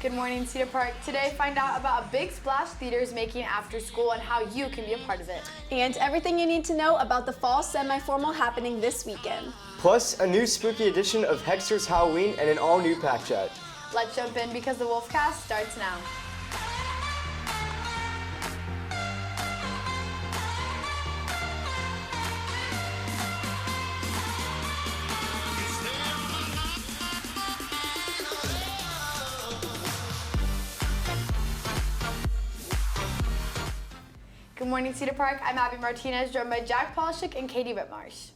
Good morning, Cedar Park. Today, find out about a Big Splash Theater is making after school and how you can be a part of it. And everything you need to know about the fall semi-formal happening this weekend. Plus, a new spooky edition of Hexter's Halloween and an all-new Pack Chat. Let's jump in because the Wolfcast starts now. Good morning, Cedar Park. I'm Abby Martinez, joined by Jack Polishik and Katie Whitmarsh.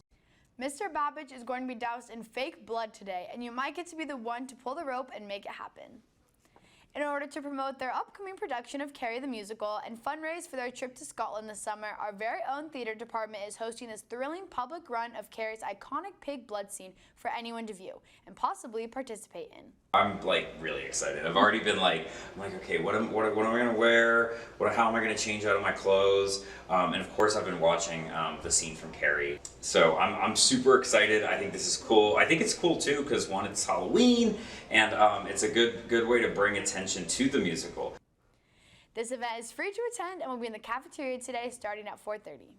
Mr. Babbage is going to be doused in fake blood today, and you might get to be the one to pull the rope and make it happen. In order to promote their upcoming production of Carrie the Musical and fundraise for their trip to Scotland this summer, our very own theater department is hosting this thrilling public run of Carrie's iconic pig blood scene for anyone to view and possibly participate in. I'm really excited. I've already been okay, what am I gonna wear? How am I gonna change out of my clothes? And of course, I've been watching the scene from Carrie, so I'm super excited. I think this is cool. I think it's cool too because one, it's Halloween, and it's a good way to bring attention to the musical. This event is free to attend and will be in the cafeteria today, starting at 4:30.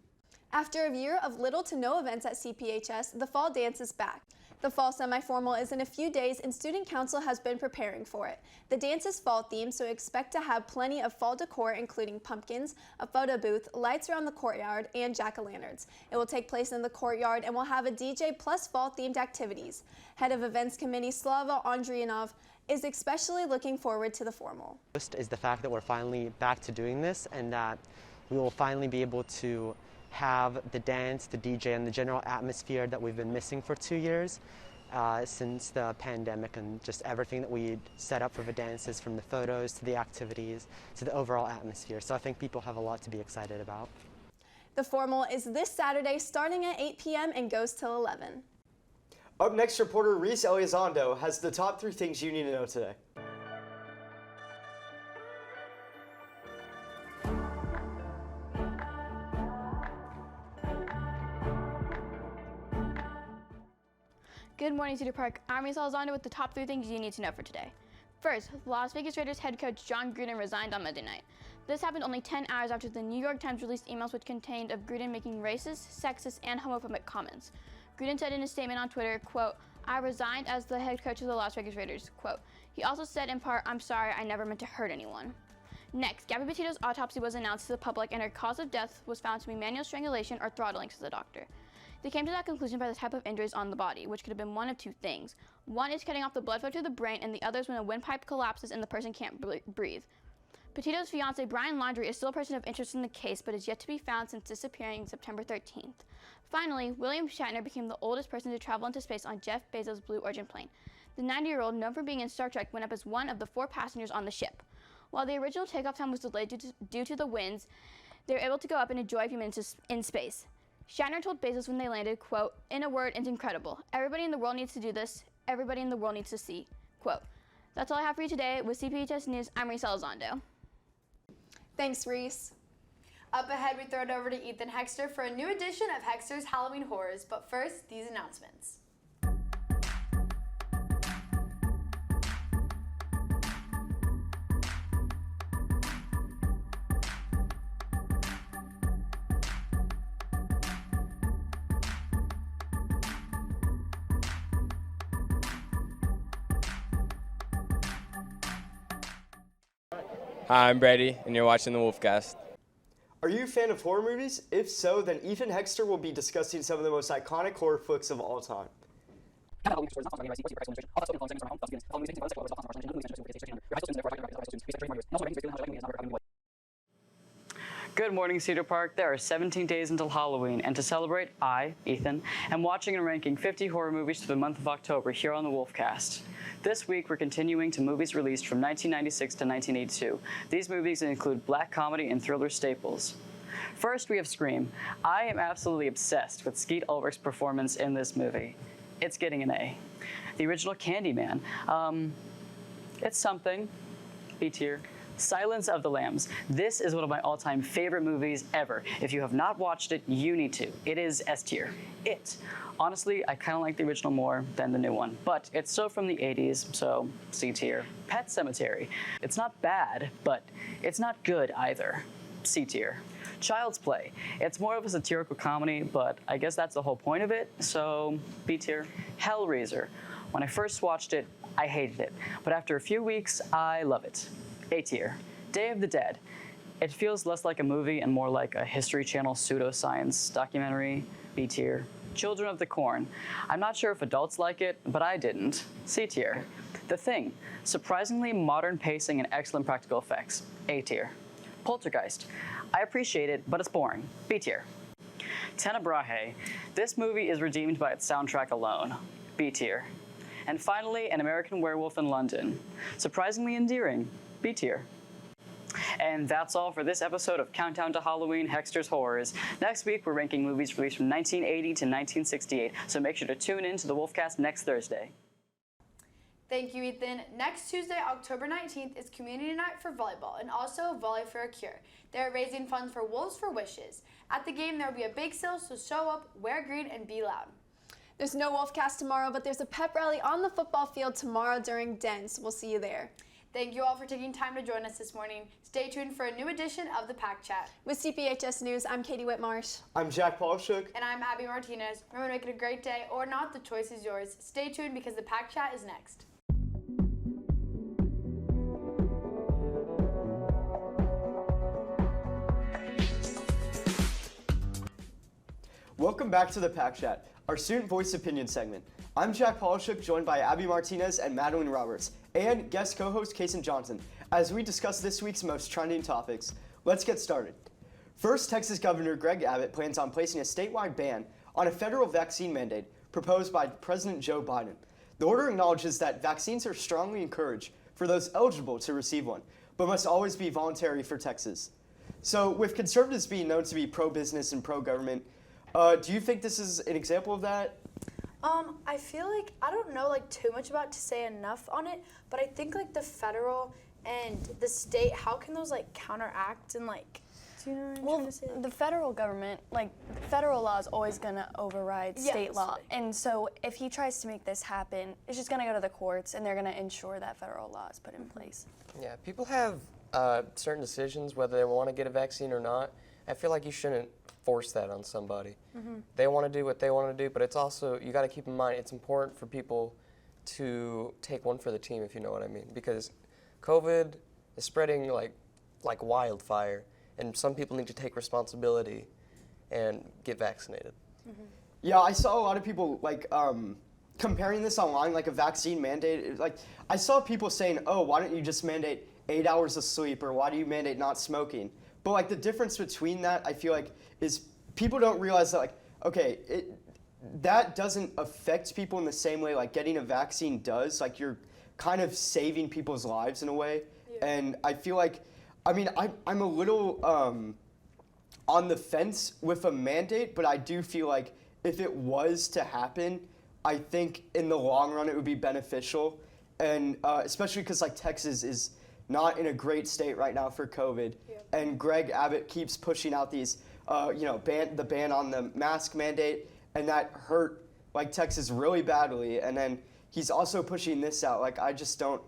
After a year of little to no events at CPHS, the fall dance is back. The fall semi-formal is in a few days and Student Council has been preparing for it. The dance is fall themed, so expect to have plenty of fall decor including pumpkins, a photo booth, lights around the courtyard, and jack-o'-lanterns. It will take place in the courtyard and will have a DJ plus fall themed activities. Head of Events Committee Slava Andrianov is especially looking forward to the formal. Most is the fact that we're finally back to doing this and that we will finally be able to have the dance, the DJ, and the general atmosphere that we've been missing for 2 years since the pandemic, and just everything that we set up for the dances, from the photos to the activities to the overall atmosphere. So I think people have a lot to be excited about. The formal is this Saturday starting at 8 p.m. and goes till 11. Up next, reporter Reese Elizondo has the top 3 things you need to know today. Good morning, Cedar Park. I'm Reese Elizondo with the top 3 things you need to know for today. First, Las Vegas Raiders head coach Jon Gruden resigned on Monday night. This happened only 10 hours after the New York Times released emails which contained of Gruden making racist, sexist, and homophobic comments. Gruden said in a statement on Twitter, quote, "I resigned as the head coach of the Las Vegas Raiders," quote. He also said in part, "I'm sorry, I never meant to hurt anyone." Next, Gabby Petito's autopsy was announced to the public and her cause of death was found to be manual strangulation or throttling, says the doctor. They came to that conclusion by the type of injuries on the body, which could have been one of 2 things. One is cutting off the blood flow to the brain, and the other is when a windpipe collapses and the person can't breathe. Petito's fiance, Brian Laundrie, is still a person of interest in the case, but is yet to be found since disappearing September 13th. Finally, William Shatner became the oldest person to travel into space on Jeff Bezos' Blue Origin plane. The 90-year-old, known for being in Star Trek, went up as one of the 4 passengers on the ship. While the original takeoff time was delayed due to the winds, they were able to go up and enjoy a few minutes in space. Shatner told Bezos when they landed, quote, "In a word, it's incredible. Everybody in the world needs to do this. Everybody in the world needs to see," quote. That's all I have for you today. With CPHS News, I'm Reese Elizondo. Thanks, Reese. Up ahead, we throw it over to Ethan Hexter for a new edition of Hexter's Halloween Horrors. But first, these announcements. Hi, I'm Brady, and you're watching the Wolfcast. Are you a fan of horror movies? If so, then Ethan Hexter will be discussing some of the most iconic horror flicks of all time. Good morning, Cedar Park. There are 17 days until Halloween, and to celebrate, I, Ethan, am watching and ranking 50 horror movies for the month of October here on the Wolfcast. This week, we're continuing to movies released from 1996 to 1982. These movies include black comedy and thriller staples. First, we have Scream. I am absolutely obsessed with Skeet Ulrich's performance in this movie. It's getting an A. The original Candyman. It's something. B tier. Silence of the Lambs. This is one of my all-time favorite movies ever. If you have not watched it, you need to. It is S tier. It. Honestly, I kind of like the original more than the new one, but it's still from the 80s, so C tier. Pet Sematary. It's not bad, but it's not good either. C tier. Child's Play. It's more of a satirical comedy, but I guess that's the whole point of it, so B tier. Hellraiser. When I first watched it, I hated it, but after a few weeks, I love it. A tier. Day of the Dead. It feels less like a movie and more like a History Channel pseudoscience documentary. B tier. Children of the Corn. I'm not sure if adults like it, but I didn't. C tier. The Thing. Surprisingly modern pacing and excellent practical effects. A tier. Poltergeist. I appreciate it, but it's boring. B tier. Tenebrae. This movie is redeemed by its soundtrack alone. B tier. And finally, An American Werewolf in London. Surprisingly endearing. B tier. And that's all for this episode of Countdown to Halloween Hexter's Horrors. Next week, we're ranking movies released from 1980 to 1968, so make sure to tune in to the Wolfcast next Thursday. Thank you, Ethan. Next Tuesday, October 19th, is Community Night for Volleyball and also Volley for a Cure. They're raising funds for Wolves for Wishes. At the game, there will be a bake sale, so show up, wear green, and be loud. There's no Wolfcast tomorrow, but there's a pep rally on the football field tomorrow during Dens. We'll see you there. Thank you all for taking time to join us this morning. Stay tuned for a new edition of the Pack Chat. With CPHS News, I'm Katie Whitmarsh. I'm Jack Polishuk. And I'm Abby Martinez. Remember to make it a great day or not, the choice is yours. Stay tuned because the Pack Chat is next. Welcome back to the Pack Chat, our student voice opinion segment. I'm Jack Polishuk, joined by Abby Martinez and Madeline Roberts, and guest co-host Kason Johnson, as we discuss this week's most trending topics. Let's get started. First, Texas Governor Greg Abbott plans on placing a statewide ban on a federal vaccine mandate proposed by President Joe Biden. The order acknowledges that vaccines are strongly encouraged for those eligible to receive one, but must always be voluntary for Texas. So, with conservatives being known to be pro-business and pro-government, do you think this is an example of that? I feel like I don't know too much about to say enough on it, but I think the federal and the state, how can those counteract and do you know what I'm trying to say? The federal government, federal law is always going to override state law. And so if he tries to make this happen, it's just going to go to the courts and they're going to ensure that federal law is put in place. Yeah, people have certain decisions whether they want to get a vaccine or not. I feel like you shouldn't force that on somebody. They want to do what they want to do, but it's also, you got to keep in mind, it's important for people to take one for the team, if you know what I mean, because COVID is spreading like wildfire, and some people need to take responsibility and get vaccinated. Yeah, I saw a lot of people comparing this online, a vaccine mandate. I saw people saying, "Oh, why don't you just mandate 8 hours of sleep, or why do you mandate not smoking?" But the difference between that, I feel is people don't realize that that doesn't affect people in the same way getting a vaccine does. You're kind of saving people's lives in a way, and I feel I'm a little on the fence with a mandate, but I do feel if it was to happen, I think in the long run it would be beneficial, and especially because Texas is not in a great state right now for COVID, and Greg Abbott keeps pushing out these, the ban on the mask mandate, and that hurt Texas really badly. And then he's also pushing this out. I just don't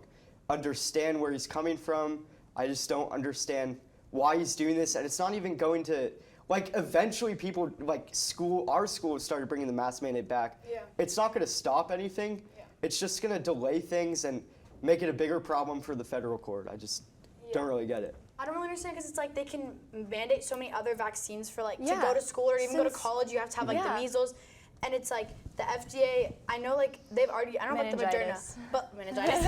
understand where he's coming from. I just don't understand why he's doing this, and it's not even going to. Eventually people, our school started bringing the mask mandate back. It's not going to stop anything. It's just going to delay things and make it a bigger problem for the federal court. I just don't really get it. I don't really understand because it's they can mandate so many other vaccines for to go to school or even go to college. You have to have the measles, and it's the FDA. I know they've already. I don't know about the Moderna, but meningitis.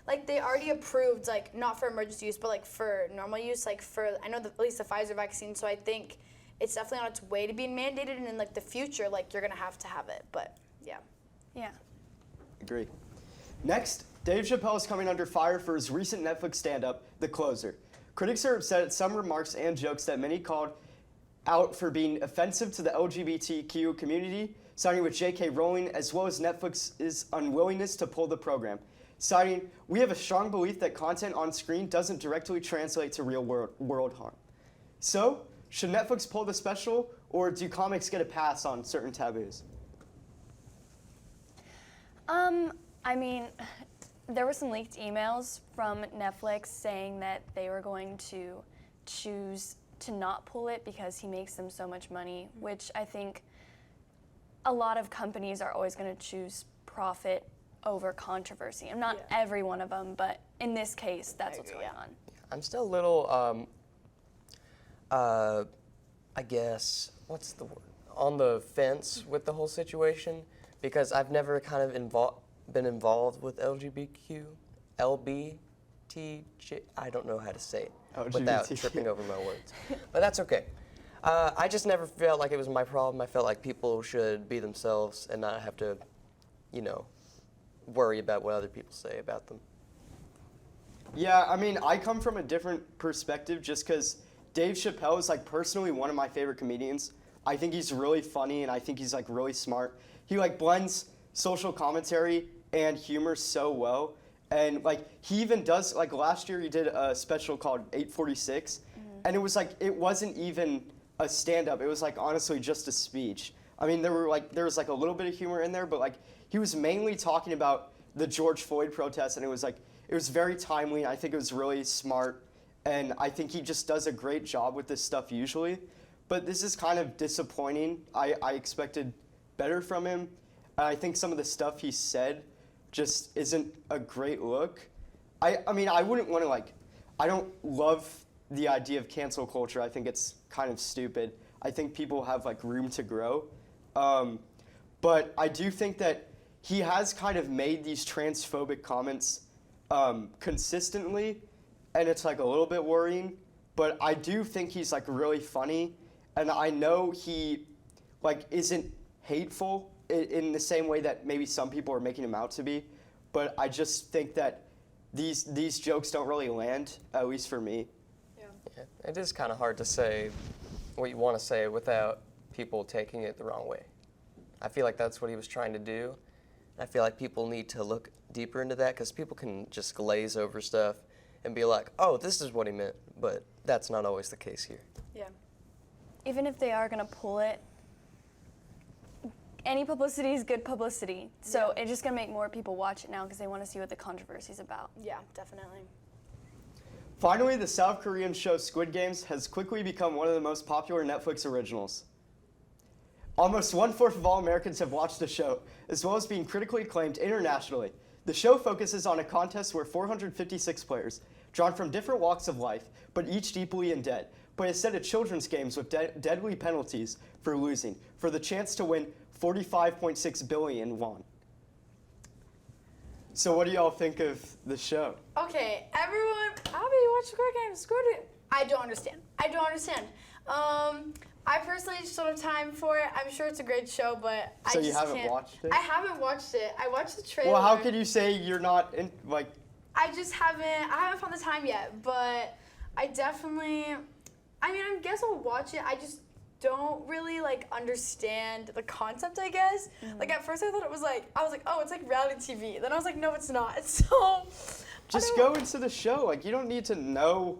But they already approved not for emergency use, but for normal use. For I know at least the Pfizer vaccine. So I think it's definitely on its way to being mandated, and in the future you're gonna have to have it. But yeah. Agree. Next, Dave Chappelle is coming under fire for his recent Netflix stand-up, The Closer. Critics are upset at some remarks and jokes that many called out for being offensive to the LGBTQ community, starting with J.K. Rowling, as well as Netflix's unwillingness to pull the program. citing, "We have a strong belief that content on screen doesn't directly translate to real world harm." So, should Netflix pull the special, or do comics get a pass on certain taboos? I mean, there were some leaked emails from Netflix saying that they were going to choose to not pull it because he makes them so much money, which I think a lot of companies are always going to choose profit over controversy. And not every one of them, but in this case, that's what's going on. I'm still a little, I guess, what's the word? On the fence with the whole situation, because I've never kind of been involved with LGBTQ, I don't know how to say it without tripping over my words. But that's okay. I just never felt like it was my problem. I felt like people should be themselves and not have to, worry about what other people say about them. Yeah, I mean, I come from a different perspective just because Dave Chappelle is like personally one of my favorite comedians. I think he's really funny and I think he's like really smart. He like blends social commentary and humor so well. And like he even does, like last year he did a special called 846 and it was like, it wasn't even a stand-up. It was like honestly just a speech. I mean, there was like a little bit of humor in there, but like he was mainly talking about the George Floyd protests, and it was very timely. And I think it was really smart, and I think he just does a great job with this stuff usually. But this is kind of disappointing. I expected better from him, and I think some of the stuff he said just isn't a great look. I mean, I wouldn't want to I don't love the idea of cancel culture. I think it's kind of stupid. I think people have like room to grow. But I do think that he has kind of made these transphobic comments consistently, and it's like a little bit worrying. But I do think he's like really funny, and I know he like isn't hateful in the same way that maybe some people are making him out to be. But I just think that these jokes don't really land, at least for me. Yeah, it is kind of hard to say what you want to say without people taking it the wrong way. I feel like that's what he was trying to do. I feel like people need to look deeper into that because people can just glaze over stuff and be like, oh, this is what he meant, but that's not always the case here. Yeah. Even if they are going to pull it, any publicity is good publicity. So it's just going to make more people watch it now because they want to see what the controversy is about. Yeah, definitely. Finally, the South Korean show Squid Games has quickly become one of the most popular Netflix originals. Almost 1/4 of all Americans have watched the show, as well as being critically acclaimed internationally. The show focuses on a contest where 456 players, drawn from different walks of life, but each deeply in debt, play a set of children's games with deadly penalties for losing, for the chance to win 45.6 billion won. So what do y'all think of the show? Okay, everyone, Abby, watch Squid Game. I don't understand. I personally just don't have time for it. I'm sure it's a great show, but I just can't. So you haven't watched it? I haven't watched it. I watched the trailer. Well, how could you say you're not in, like... I haven't found the time yet, but I guess I'll watch it. I just don't really understand the concept, I guess. Like at first I thought it was I was like, oh, it's like reality TV. Then I was like, no, it's not. So just go into the show. Like you don't need to know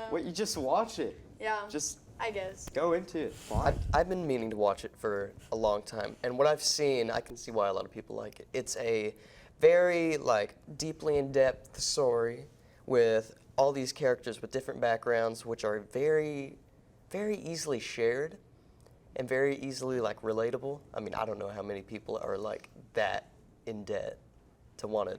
what you just watch it. Yeah. Just I guess. Go into it. I've been meaning to watch it for a long time, and what I've seen, I can see why a lot of people like it. It's a very deeply in-depth story with all these characters with different backgrounds, which are very, very easily shared and very easily relatable. I mean, I don't know how many people are that in debt to want to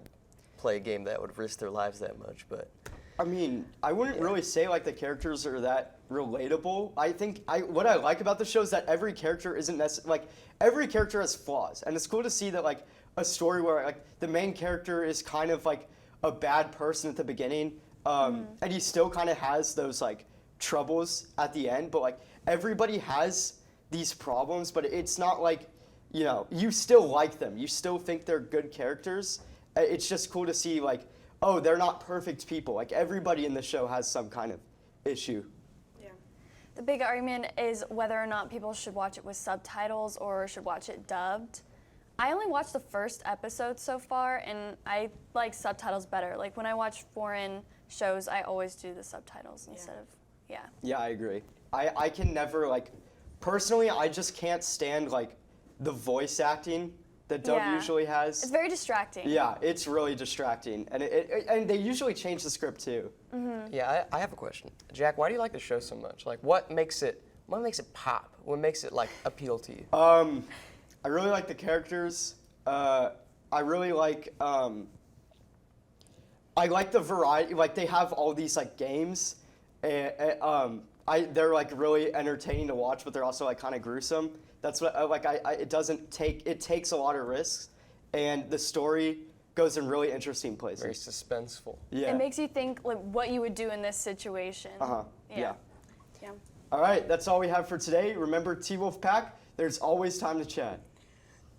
play a game that would risk their lives that much, but. I mean, I wouldn't really say the characters are that relatable. I think what I like about the show is that every character isn't necessarily, every character has flaws. And it's cool to see that a story where the main character is kind of a bad person at the beginning, and he still kind of has those troubles at the end, but everybody has these problems, but it's not you still like them. You still think they're good characters. It's just cool to see oh, they're not perfect people. Everybody in the show has some kind of issue. Yeah. The big argument is whether or not people should watch it with subtitles or should watch it dubbed. I only watched the first episode so far, and I like subtitles better. Like when I watch foreign shows, I always do the subtitles instead of, yeah. Yeah, I agree. I can never, like, personally, I just can't stand, like, the voice acting that dub Yeah. usually has. It's very distracting. Yeah, it's really distracting. And and they usually change the script too. Yeah, I have a question. Jack, why do you like the show so much? Like, what makes it pop? What makes it, like, appeal to you? I really like the characters. I really like, I like the variety. Like, they have all these, like, games. And they're, like, really entertaining to watch, but they're also, like, kind of gruesome. That's what, it takes a lot of risks. And the story goes in really interesting places. Very suspenseful. Yeah. It makes you think like what you would do in this situation. Uh-huh. Yeah. Yeah. All right, that's all we have for today. Remember, T-Wolf Pack, there's always time to chat.